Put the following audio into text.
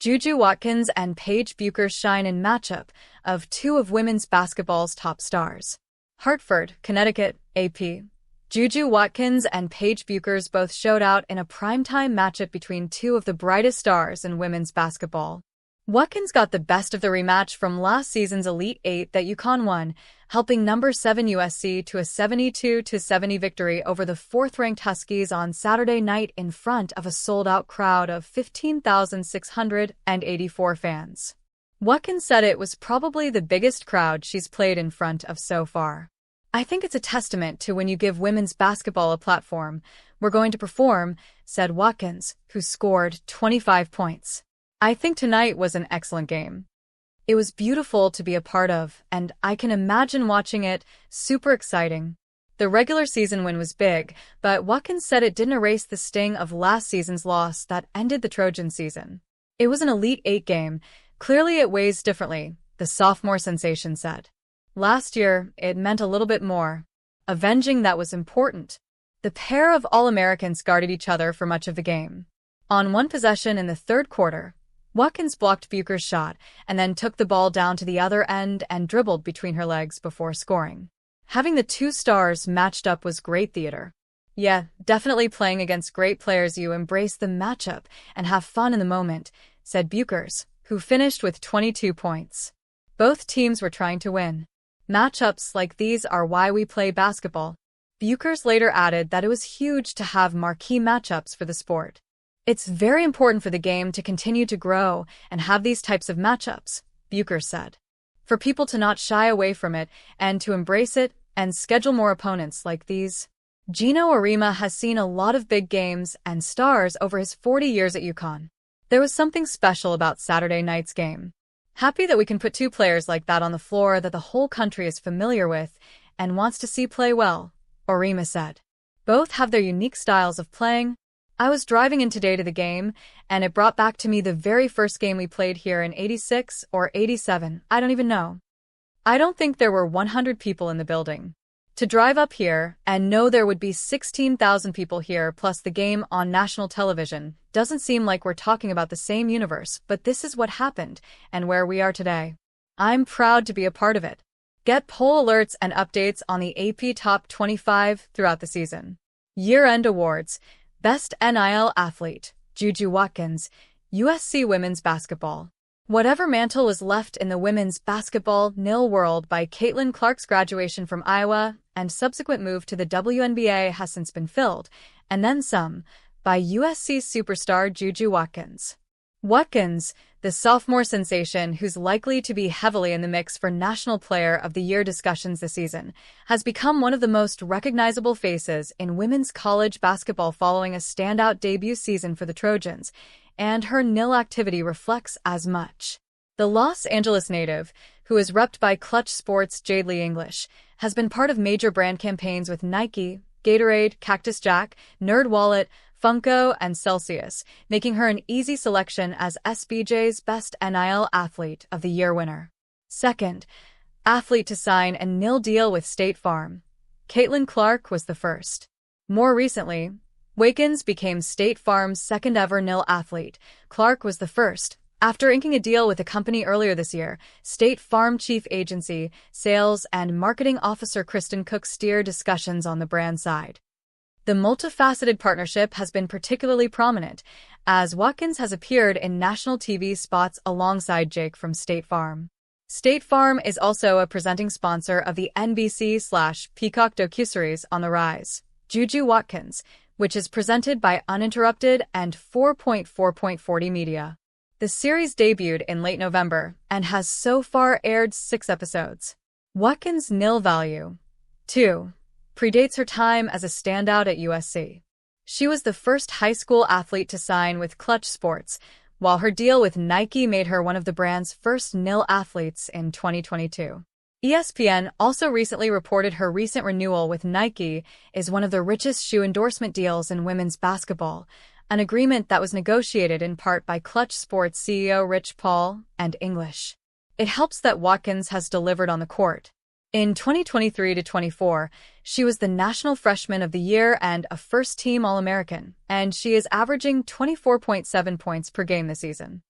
JuJu Watkins and Paige Bueckers shine in matchup of two of women's basketball's top stars. Hartford, Connecticut, AP. JuJu Watkins and Paige Bueckers both showed out in a primetime matchup between two of the brightest stars in women's basketball. Watkins got the best of the rematch from last season's Elite Eight that UConn won, helping number 7 USC to a 72-70 victory over the fourth-ranked Huskies on Saturday night in front of a sold-out crowd of 15,684 fans. Watkins said it was probably the biggest crowd she's played in front of so far. "I think it's a testament to when you give women's basketball a platform. We're going to perform," said Watkins, who scored 25 points. "I think tonight was an excellent game. It was beautiful to be a part of, and I can imagine watching it. Super exciting." The regular season win was big, but Watkins said it didn't erase the sting of last season's loss that ended the Trojan season. "It was an Elite Eight game. Clearly it weighs differently," the sophomore sensation said. "Last year, it meant a little bit more. Avenging that was important." The pair of All-Americans guarded each other for much of the game. On one possession in the third quarter, Watkins blocked Bueckers' shot and then took the ball down to the other end and dribbled between her legs before scoring. "Having the two stars matched up was great theater. Yeah, definitely playing against great players, you embrace the matchup and have fun in the moment," said Bueckers, who finished with 22 points. "Both teams were trying to win. Matchups like these are why we play basketball." Bueckers later added that it was huge to have marquee matchups for the sport. "It's very important for the game to continue to grow and have these types of matchups," Bueckers said. "For people to not shy away from it and to embrace it and schedule more opponents like these." Gino Arima has seen a lot of big games and stars over his 40 years at UConn. "There was something special about Saturday night's game. Happy that we can put two players like that on the floor that the whole country is familiar with and wants to see play well," Arima said. "Both have their unique styles of playing. I was driving in today to the game, and it brought back to me the very first game we played here in '86 or '87, I don't even know. I don't think there were 100 people in the building. To drive up here and know there would be 16,000 people here plus the game on national television doesn't seem like we're talking about the same universe, but this is what happened and where we are today. I'm proud to be a part of it." Get poll alerts and updates on the AP Top 25 throughout the season. Year-end awards. Best NIL Athlete, JuJu Watkins, USC Women's Basketball. Whatever mantle was left in the women's basketball NIL world by Caitlin Clark's graduation from Iowa and subsequent move to the WNBA has since been filled, and then some, by USC superstar JuJu Watkins. Watkins, the sophomore sensation who's likely to be heavily in the mix for National Player of the Year discussions this season, has become one of the most recognizable faces in women's college basketball following a standout debut season for the Trojans, and her NIL activity reflects as much. The Los Angeles native, who is repped by Clutch Sports' Jade Lee English, has been part of major brand campaigns with Nike, Gatorade, Cactus Jack, NerdWallet, Funko, and Celsius, making her an easy selection as SBJ's Best NIL Athlete of the Year winner. Second, athlete to sign a NIL deal with State Farm. Caitlin Clark was the first. More recently, Watkins became State Farm's second-ever NIL athlete. Clark was the first, after inking a deal with the company earlier this year. State Farm Chief Agency, Sales, and Marketing Officer Kristen Cook steer discussions on the brand side. The multifaceted partnership has been particularly prominent, as Watkins has appeared in national TV spots alongside Jake from State Farm. State Farm is also a presenting sponsor of the NBC/Peacock docuseries On the Rise, JuJu Watkins, which is presented by Uninterrupted and 4.4.40 Media. The series debuted in late November and has so far aired 6 episodes. Watkins' NIL value. 2. Predates her time as a standout at USC. She was the first high school athlete to sign with Clutch Sports, while her deal with Nike made her one of the brand's first NIL athletes in 2022. ESPN also recently reported her recent renewal with Nike is one of the richest shoe endorsement deals in women's basketball, an agreement that was negotiated in part by Clutch Sports CEO Rich Paul and English. It helps that Watkins has delivered on the court. In 2023-24, she was the National Freshman of the Year and a first-team All-American, and she is averaging 24.7 points per game this season.